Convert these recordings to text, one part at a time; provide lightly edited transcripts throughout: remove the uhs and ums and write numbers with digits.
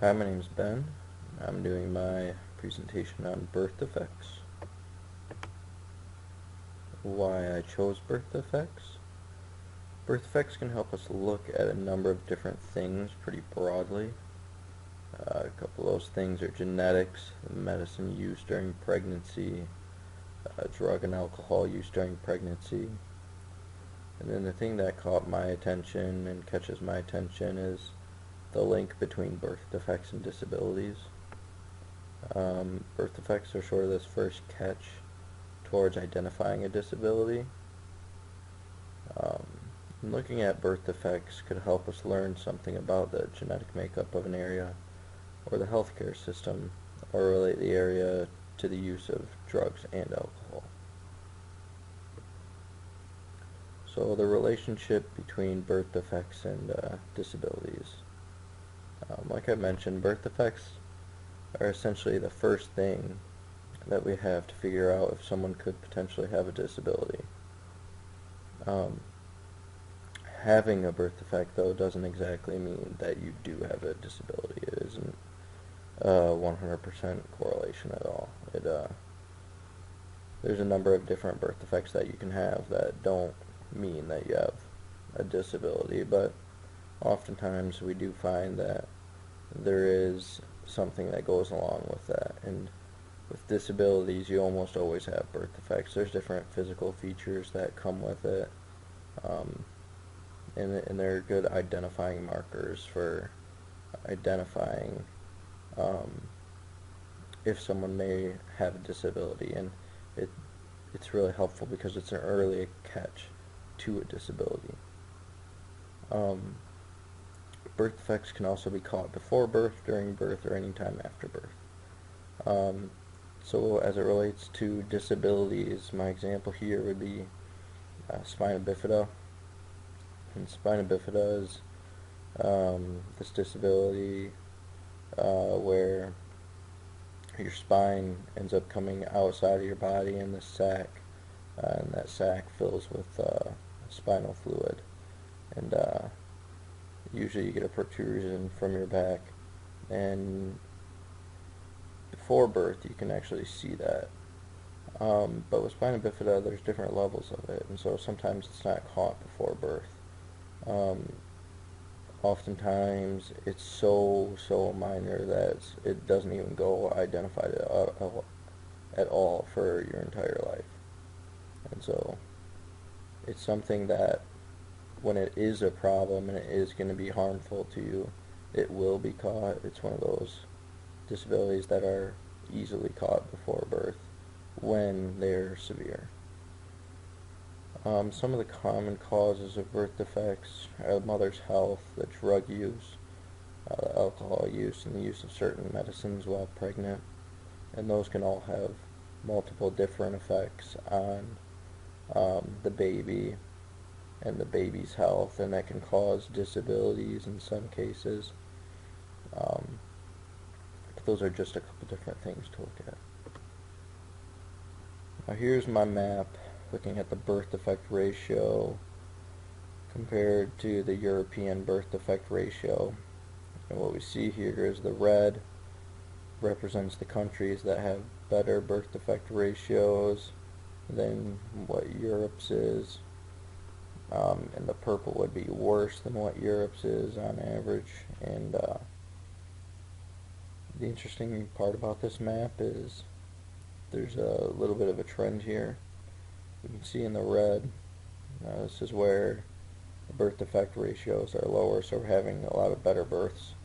Hi, my name's Ben. I'm doing my presentation on birth defects. Why I chose birth defects. Birth defects can help us look at a number of different things pretty broadly. A couple of those things are genetics, medicine use during pregnancy, drug and alcohol use during pregnancy. And then the thing that caught my attention and catches my attention is the link between birth defects and disabilities. Birth defects are sort of this first catch towards identifying a disability. Looking at birth defects could help us learn something about the genetic makeup of an area or the healthcare system, or relate the area to the use of drugs and alcohol. So the relationship between birth defects and disabilities. Like I mentioned, birth defects are essentially the first thing that we have to figure out if someone could potentially have a disability. Having a birth defect, though, doesn't exactly mean that you do have a disability. It isn't 100% correlation at all. There's a number of different birth defects that you can have that don't mean that you have a disability, but oftentimes we do find that there is something that goes along with that. And with disabilities, you almost always have birth defects. There's different physical features that come with it, and they're good identifying markers for identifying if someone may have a disability, and it's really helpful because it's an early catch to a disability. Birth defects can also be caught before birth, during birth, or any time after birth. So as it relates to disabilities, my example here would be spina bifida. And spina bifida is this disability where your spine ends up coming outside of your body in the sac, and that sac fills with spinal fluid, and usually you get a protrusion from your back, and before birth you can actually see that. But with spina bifida, there's different levels of it, and so sometimes it's not caught before birth. Oftentimes it's so minor that it doesn't even go identified at all for your entire life. And so it's something that when it is a problem and it is going to be harmful to you, it will be caught. It's one of those disabilities that are easily caught before birth when they're severe. Some of the common causes of birth defects are the mother's health, the drug use, the alcohol use, and the use of certain medicines while pregnant. And those can all have multiple different effects on the baby and the baby's health, and that can cause disabilities in some cases. But those are just a couple different things to look at. Now here's my map looking at the birth defect ratio compared to the European birth defect ratio. And what we see here is the red represents the countries that have better birth defect ratios than what Europe's is, and the purple would be worse than what Europe's is on average. And the interesting part about this map is there's a little bit of a trend here. You can see in the red, this is where the birth defect ratios are lower, so we're having a lot of better births.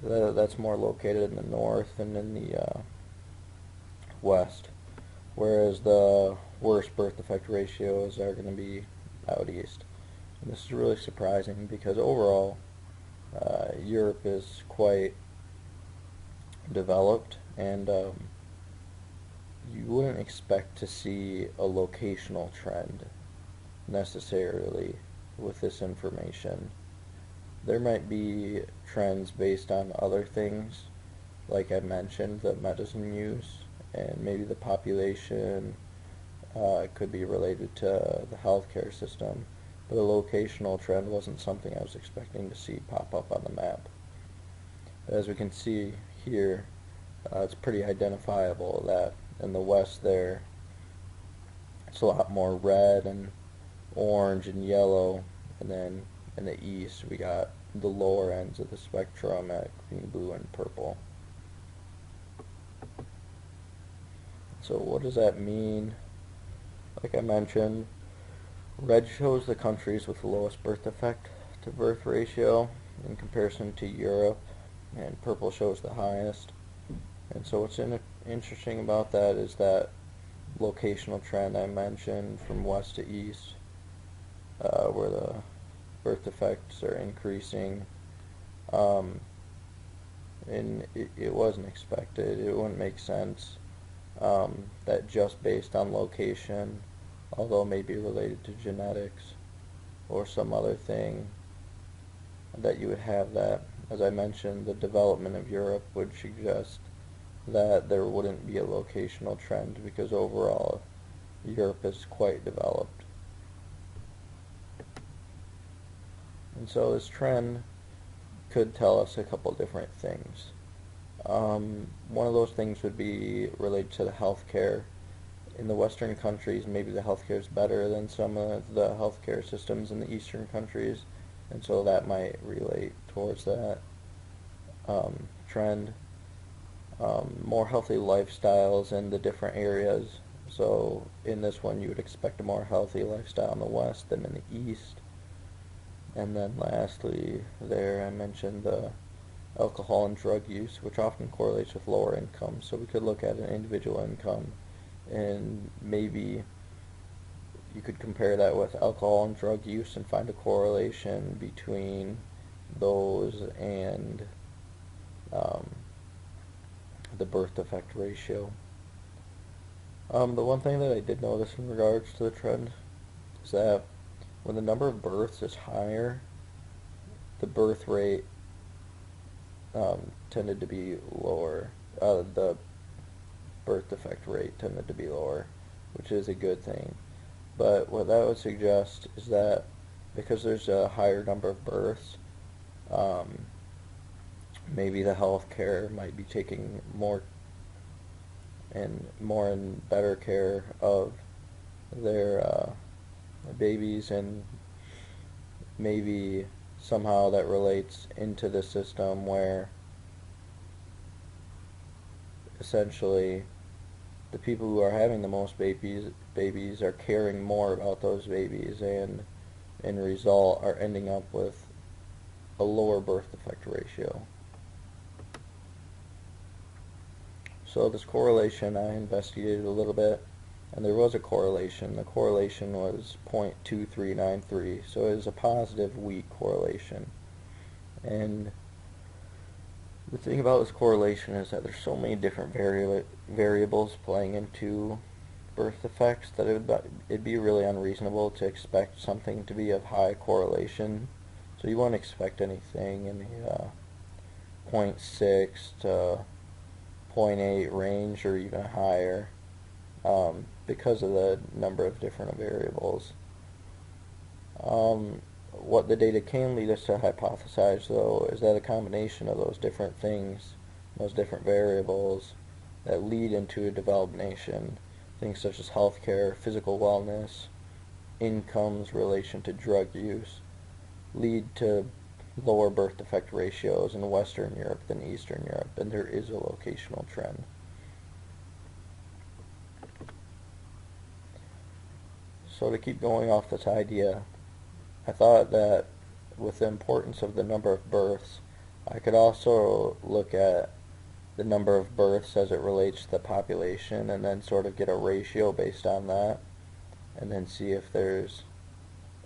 That's more located in the north and in the west, whereas the worst birth defect ratios are going to be out east. And this is really surprising because overall Europe is quite developed, and you wouldn't expect to see a locational trend necessarily with this information. There might be trends based on other things, like I mentioned, the medicine use, and maybe the population. It could be related to the healthcare system, but a locational trend wasn't something I was expecting to see pop up on the map. As we can see here, it's pretty identifiable that in the west there it's a lot more red and orange and yellow, and then in the east we got the lower ends of the spectrum at green, blue, and purple. So what does that mean? Like I mentioned, red shows the countries with the lowest birth defect to birth ratio in comparison to Europe, and purple shows the highest. And so what's interesting about that is that locational trend I mentioned from west to east, where the birth defects are increasing. And it wasn't expected. It wouldn't make sense that just based on location, although it may be related to genetics or some other thing, that you would have that. As I mentioned, the development of Europe would suggest that there wouldn't be a locational trend because overall Europe is quite developed. And so this trend could tell us a couple different things. One of those things would be related to the healthcare. In the Western countries, maybe the healthcare is better than some of the healthcare systems in the Eastern countries, and so that might relate towards that trend. More healthy lifestyles in the different areas. So in this one, you would expect a more healthy lifestyle in the West than in the East. And then lastly, there I mentioned the alcohol and drug use, which often correlates with lower income. So we could look at an individual income, and maybe you could compare that with alcohol and drug use and find a correlation between those and the birth defect ratio. The one thing that I did notice in regards to the trend is that when the number of births is higher, the birth rate tended to be lower. The birth defect rate tended to be lower, which is a good thing. But what that would suggest is that because there's a higher number of births, maybe the healthcare might be taking more and better care of their babies, and maybe somehow that relates into the system where essentially the people who are having the most babies are caring more about those babies, and in result are ending up with a lower birth defect ratio. So this correlation I investigated a little bit, and there was a correlation. The correlation was 0.2393, so it is a positive weak correlation. And the thing about this correlation is that there's so many different variables playing into birth defects that it'd be really unreasonable to expect something to be of high correlation. So you won't expect anything in the 0.6 to 0.8 range or even higher, because of the number of different variables. What the data can lead us to hypothesize, though, is that a combination of those different things, those different variables that lead into a developed nation, things such as healthcare, physical wellness, incomes, relation to drug use, lead to lower birth defect ratios in Western Europe than Eastern Europe, and there is a locational trend. So to keep going off this idea, I thought that with the importance of the number of births, I could also look at the number of births as it relates to the population, and then sort of get a ratio based on that, and then see if there's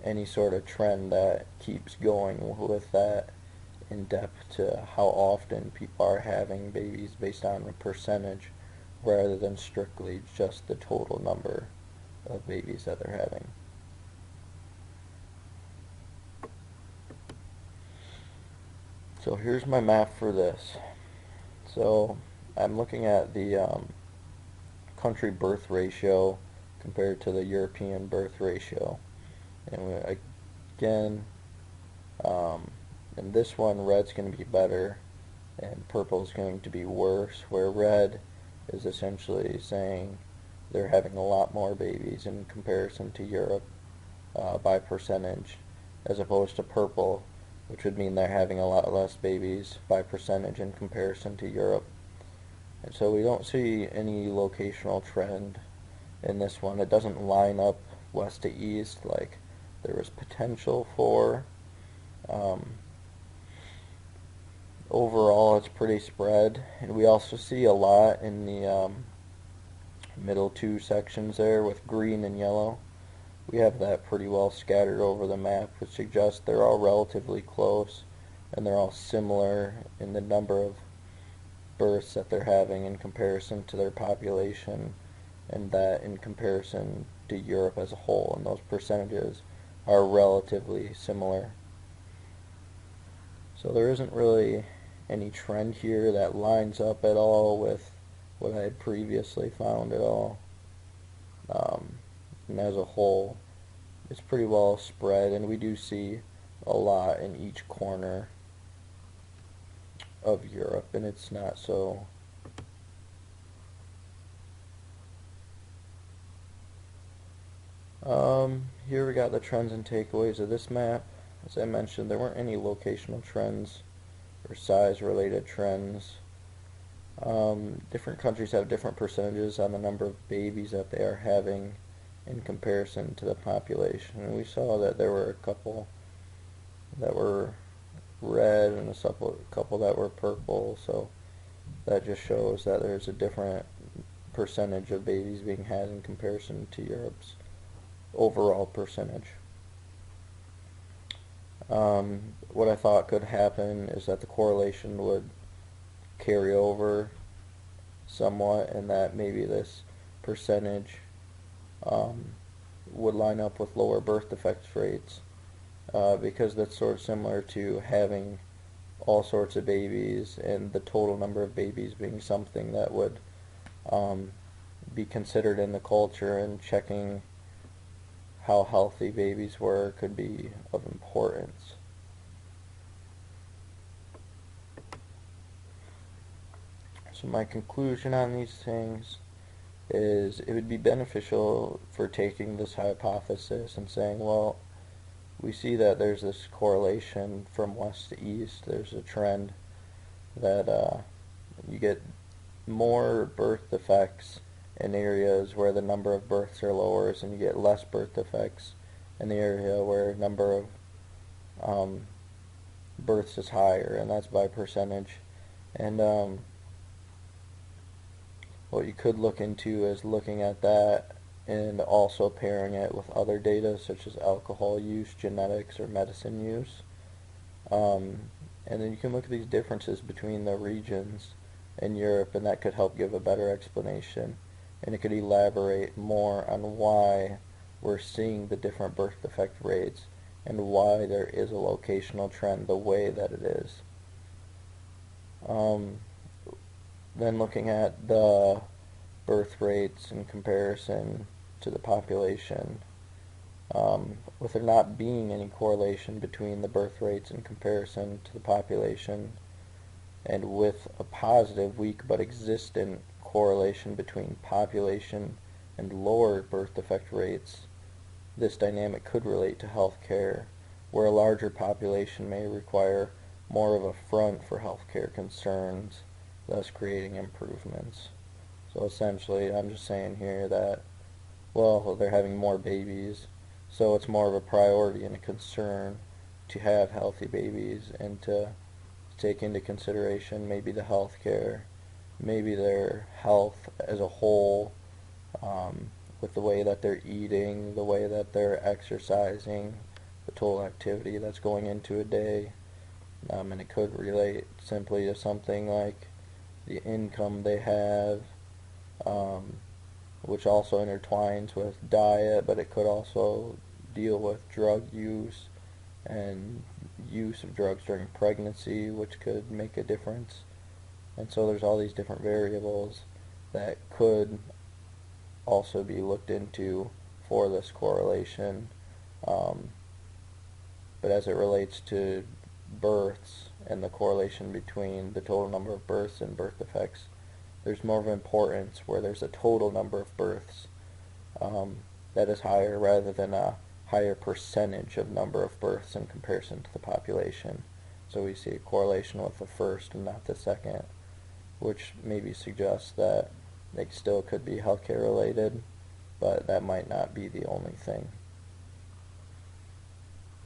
any sort of trend that keeps going with that in depth to how often people are having babies based on a percentage rather than strictly just the total number of babies that they're having. So here's my map for this. So I'm looking at the country birth ratio compared to the European birth ratio. And again, in this one, red's going to be better and purple is going to be worse, where red is essentially saying they're having a lot more babies in comparison to Europe by percentage, as opposed to purple, which would mean they're having a lot less babies by percentage in comparison to Europe. And so we don't see any locational trend in this one. It doesn't line up west to east like there was potential for. Overall, it's pretty spread, and we also see a lot in the middle two sections there with green and yellow. We have that pretty well scattered over the map, which suggests they're all relatively close, and they're all similar in the number of births that they're having in comparison to their population, and that in comparison to Europe as a whole, and those percentages are relatively similar. So there isn't really any trend here that lines up at all with what I had previously found at all. And as a whole, it's pretty well spread, and we do see a lot in each corner of Europe, and it's not so here we got the trends and takeaways of this map. As I mentioned, there weren't any locational trends or size related trends. Different countries have different percentages on the number of babies that they are having in comparison to the population, and we saw that there were a couple that were red and a couple that were purple, so that just shows that there's a different percentage of babies being had in comparison to Europe's overall percentage. What I thought could happen is that the correlation would carry over somewhat, and that maybe this percentage would line up with lower birth defects rates, because that's sort of similar to having all sorts of babies and the total number of babies being something that would be considered in the culture, and checking how healthy babies were could be of importance. So my conclusion on these things is it would be beneficial for taking this hypothesis and saying, well, we see that there's this correlation from west to east. There's a trend that you get more birth defects in areas where the number of births are lower, and you get less birth defects in the area where number of births is higher, and that's by percentage. And what you could look into is looking at that and also pairing it with other data such as alcohol use, genetics, or medicine use. And then you can look at these differences between the regions in Europe, and that could help give a better explanation, and it could elaborate more on why we're seeing the different birth defect rates and why there is a locational trend the way that it is. Then looking at the birth rates in comparison to the population, with there not being any correlation between the birth rates in comparison to the population, and with a positive, weak but existent correlation between population and lower birth defect rates, this dynamic could relate to healthcare, where a larger population may require more of a front for healthcare concerns, thus creating improvements. So essentially, I'm just saying here that, well, they're having more babies, so it's more of a priority and a concern to have healthy babies and to take into consideration maybe the healthcare, maybe their health as a whole, with the way that they're eating, the way that they're exercising, the total activity that's going into a day. And it could relate simply to something like the income they have, which also intertwines with diet, but it could also deal with drug use and use of drugs during pregnancy, which could make a difference. And so there's all these different variables that could also be looked into for this correlation. But as it relates to births and the correlation between the total number of births and birth defects, there's more of an importance where there's a total number of births that is higher rather than a higher percentage of number of births in comparison to the population. So we see a correlation with the first and not the second, which maybe suggests that they still could be healthcare related, but that might not be the only thing.